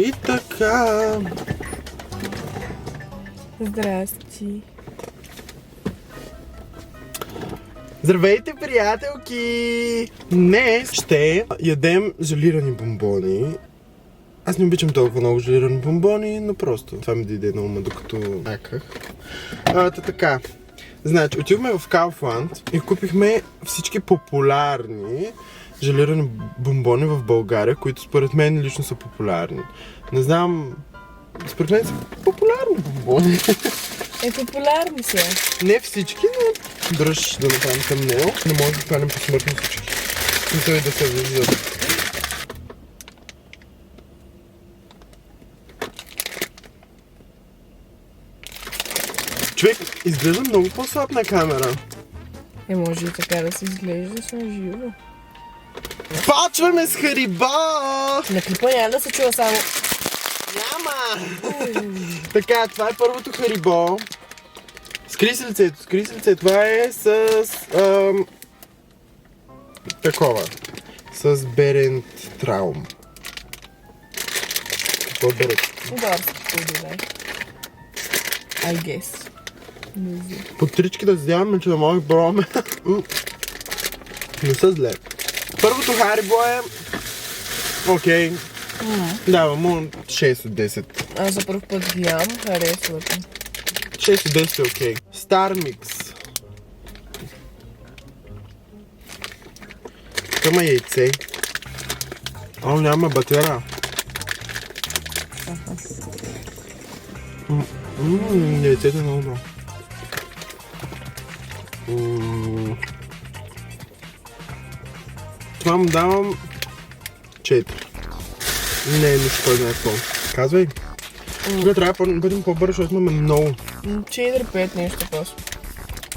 И така. Здрасти. Здравейте, приятелки! Днес ще ядем желирани бомбони. Аз не обичам толкова много желирани бомбони, но просто това ми дойде на ума, докато няках. Така. Значи, отидохме в Kaufland и купихме всички популярни желирани бомбони в България, които според мен лично са популярни. Не знам... Според мен са популярни бомбони. Популярни са. Не всички, но дръж да направим тъмнел. Не може да хванем посмъртно всички. И той да се виждат. Човек изглежда много по-слаб на камера. Може и така да се изглежда с живо. Почваме с Хариба! На клипа няма да се чува само. Няма! Така, това е първото Харибо. Скри си лицето. Това е с... такова. С Берент Траум. Какво е Берент? Ударски подилай. I guess. Не знам. По трички да вземаме, че да може да пробваме. Не са зле. Първото Харибо е... Окей. Давам му 6 от 10. Аз за първ път ги ям, харесват. 6 от 10 е окей. Star Mix. Тук яйце. О, няма батера. Яйцето е много добро. Това му давам 4. Не е нищо кой знае какво. Казвай. Тук трябва да бъдем по-бързо, защото имаме много. 4-5 нещо просто.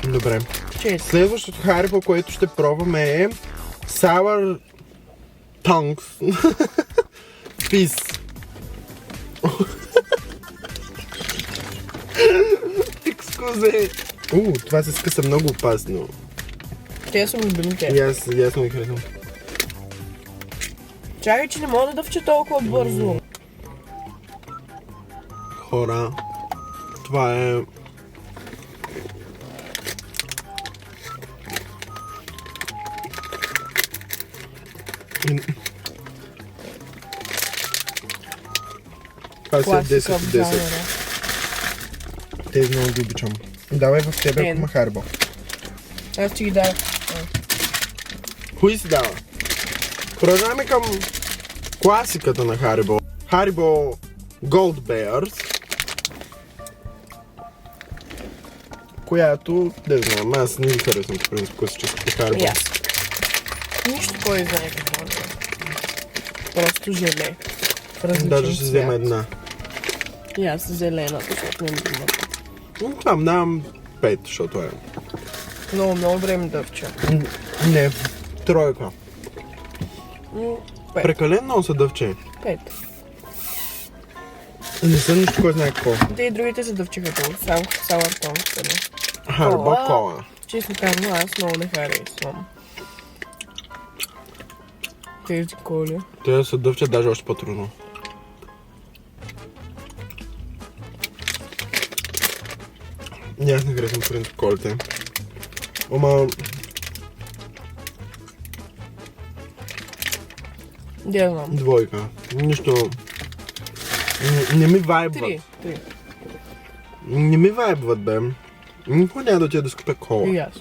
Добре. 4. Следващото Харибо, което ще пробваме е Sour Tongues. Peace. Екскузе. Това се скъса много опасно. Те са любимите. И аз ясно ги харесвам. Чакай, че не мога да дъвча толкова бързо. Хора, това е... Това си е 10 от 10. Тези много ги обичам. Давай в тебе, ако има Харибо. Аз ще ги дам. Кои си дава? Продължаваме към класиката на Харибо. Харибо Gold Bears. Която, не знам, аз не ги харесвам по принцип класическите Харибо. Нищо кой знае какво е. Просто желе. Даже ще взема една. И аз зелената, защото не ми има. Там давам 5, защото е. Много време дъвча. Не, тройка. 5. Прекалено много са дъвче. 5. Не съм нищо кой знае какво. Те и другите са дъвчеха долу. Само Sour Tongues. Харибо кола. Честно казвам, аз много не харесвам. Тези коли. Те са дъвче даже още по-трудно. И аз не харесвам по принцип колите. Ама... Да, знам. Двойка. Нищо... Не ми вайбват. 3. Не ми вайбват, бе. Никога няма да отида да скупя кола. И аз.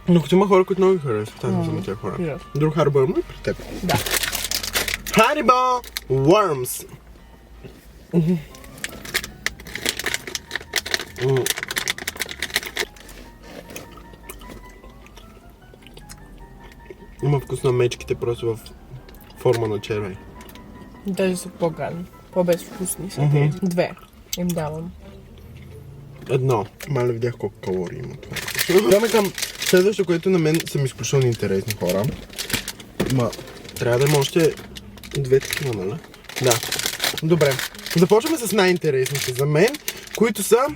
Но като има хора, които много ги харесват, аз не съм от тях хора. Друг Харибо има ли при теб? Да. Харибо Worms. Има вкус на мечките просто в форма на червей. Даже са по-гадни. По-безвкусни са тези. 2. Им давам. 1. Мале видях колко калории има това. Даваме към следващото, което на мен са ми изключително интересни хора. Ма, трябва да има още 2 такива, нали? Да. Добре. Започваме с най-интересните за мен, които са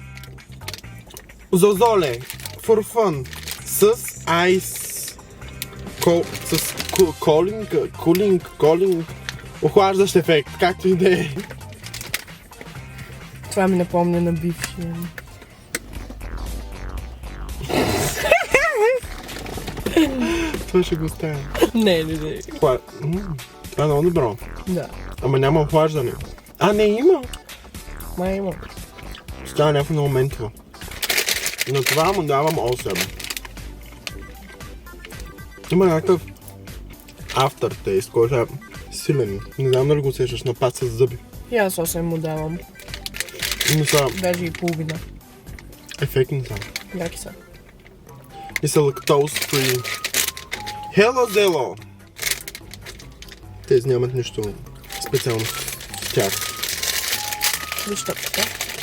Зозоле for fun с айс с кулинг охлаждащ ефект, както и да е. Това ми напомня на бившия ми. Това ще го оставя. Не. Това е много добро. Да. Ама няма охлаждане. А, не, има. Май има. Става някакво на моментово. На това му давам 8. Има някакъв aftertaste, който е силен. Не знам дали го усещаш, на пат с зъби. И аз 8 му давам. Но са Даже и половина. ефектни са. Яки са. И са lactose free. Hello Zelo! Тези нямат нищо специално с тях. Виж топката.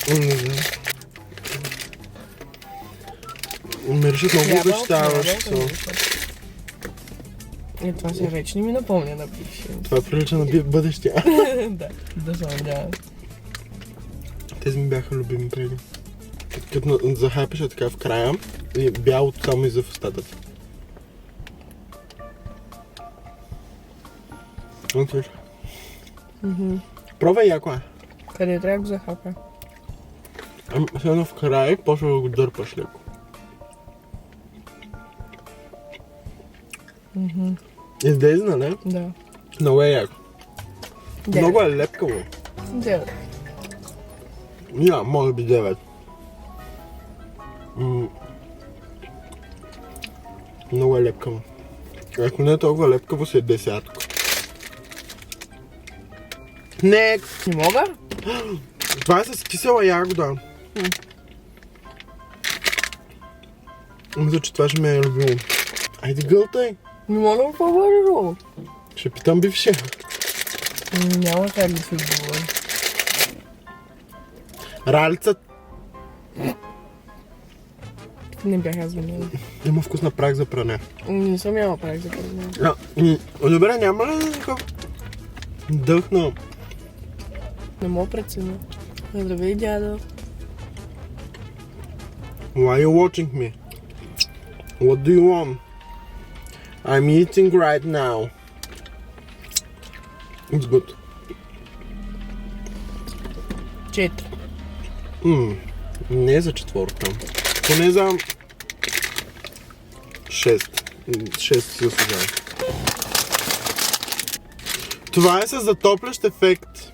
Не знам. Миришат много обещаващо. Това се вече не ми напомня на бившия. Това прилича на бъдещия. Да се надявам. Тези ми бяха любими преди. Като захапиша така в края и бялото само иззъв устата ти. Ето виж. Пробвай яко е. Къде трябва да го захапя? Сега в края почва да го дърпаш леко. Излезе, нали? Да. Много е яко. Девет. Много е лепкаво. 9. Я, може би 9. Много е лепкаво. Ако не е толкова лепкаво, си е 10. Next! Не мога? Това е с кисела ягода. Мисля, че това ще ме е любимо. Айде гълтай! Не мога да го по-бързо. Ще питам бившия. Няма как да се отговори. Ралица Не бях аз виновна. има вкус на прах за пране. Не съм яла прак за пране. Добре, няма ли такъв дъх на... Не мога преценя. Здравей, дядо. Why are you watching me? What do you want? I'm eating right now. It's good. 4. Не е за четворка. Поне за 6. 6 си заслужава. Това е с затоплящ ефект.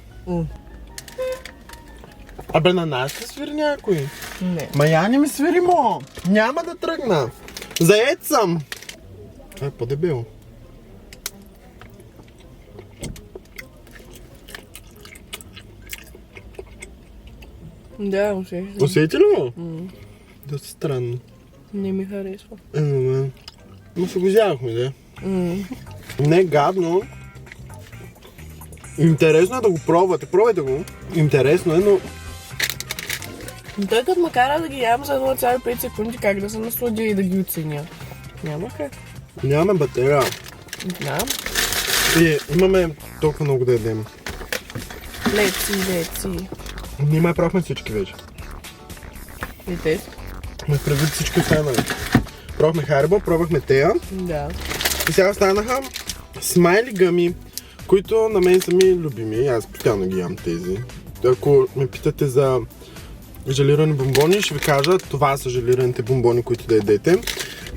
Абе, на нас ли свири някой? Не. Ма я не ми свири, мо! Няма да тръгна! Заед съм! Това е по-дебело. Да, усещам. Усети ли го? Доста странно. Не ми харесва. Но се го взявахме, да? Не е гадно. Интересно е да го пробвате. Пробвайте го. Интересно е, но... Той като ме кара да ги ям за 0,5 секунди, как да се насладя и да ги оценя? Няма как. Нямаме батерия. Знам. И имаме толкова много да ядем. Леци. Ние май правихме всички вече. И те? Ме предвид всички останали. Пробвахме Харибо, пробвахме тея. Да. И сега останаха смайли гъми, които на мен са ми любими. Аз постоянно ги ям тези. Ако ме питате за желирани бомбони, ще ви кажа, това са желираните бомбони, които да ядете.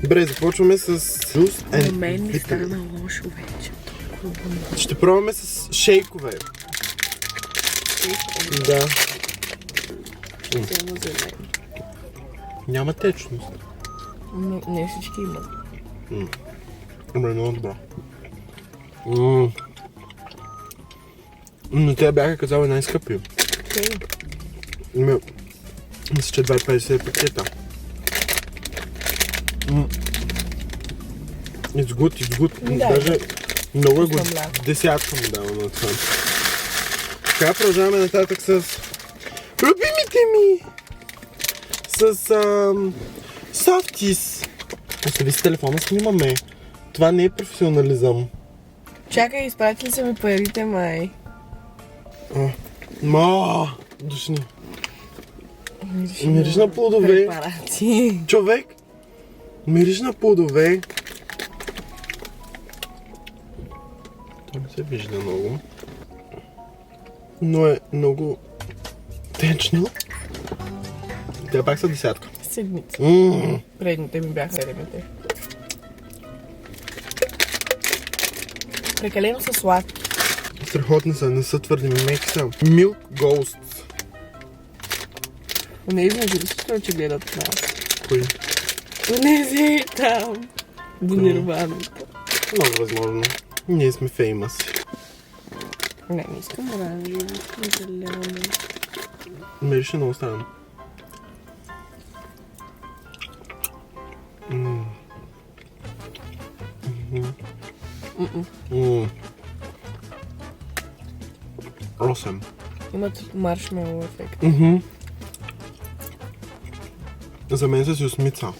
Добре, започваме с Juice and На мен ми Vitamin. стана лошо вече. Ще пробваме с шейкове. Да. Само за мен. Няма течност. Не всички имат. Добре, много добро. Но те бяха казали най-скъпи. Окей. Мисля, че 2,50 пакета. It's good. Да. Даже много е Пускам good. мляко. Десятка му давам на това. Сега продължаваме нататък с любимите ми! С Softies. Остави с телефона, снимаме. Това не е професионализъм. Чакай, изпратили са ми парите, май. Душни. Мириш на плодове. Препарати. Човек, мириш на плодове. Това не се вижда много. но е много течно. Те пак са десятка. Седмица. Предните ми бяха 7-те. Прекалено са сладки. Страхотни са, не са твърди, меки са. Milk Ghosts. Онези независимо, че гледат нас. Кои? Онези там. До нирваната. Много възможно. Ние сме famous. Не искам оранжево, искам зелено. Мери ще много странно. Осем. Имат маршмелоу ефект. За мен са си осмица.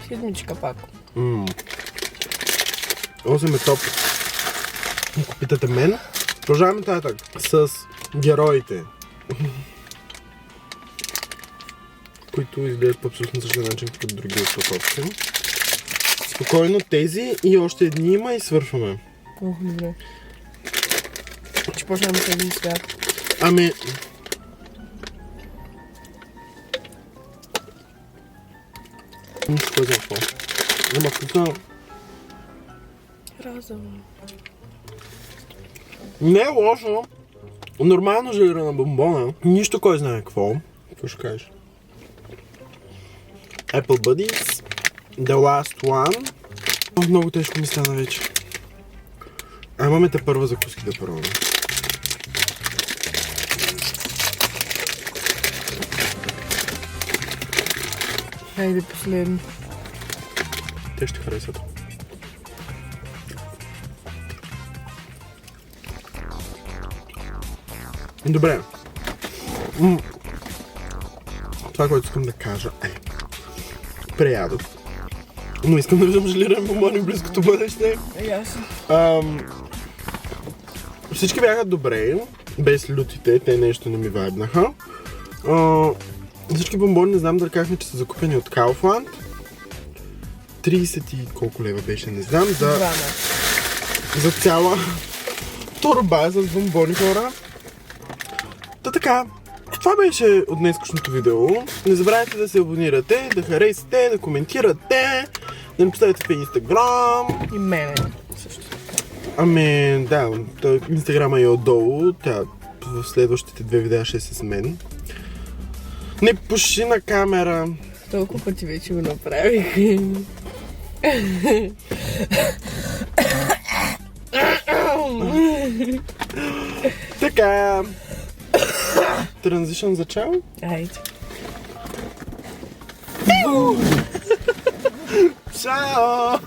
Седмичка пак. 8 е топ. Ако питате мен, продължаваме татък с героите, които изглеждат по абсолютно същия начин като други опаковки. Спокойно тези и още едни има и свършваме. Ох, добре. Ще почнем с един свят. Ами... Нищо кой знае какво. Ама вкуса... Розово. Не е лошо. Нормално желирана бомбона. Нищо кой знае какво. Какво ще кажеш? Apple Buddies. The Last One. Много тежко ми стана вече. Имаме те първа закуски да пробваме. Хайде последно. Те ще харесат. Добре. Това, което искам да кажа е... Преядох. Но искам да виждам желирани бомбони в близкото бъдеще. Ясно. Всички бяха добре, без лютите, те нещо не ми вайбнаха. Всички бомбони не знам дали казахме, че са закупени от Kaufland. 30 и колко лева беше, не знам, за цяла торба с бомбони, хора. Та така, това беше от днескашното видео. Не забравяйте да се абонирате, да харесате, да коментирате, да ми поставите в Instagram. И мене също. Ами, да, Инстаграма е отдолу, в следващите 2 видеа ще е с мен. Не пуши на камера. Толкова пъти вече го направих. Така, транзишън за чао. Айде. Чао!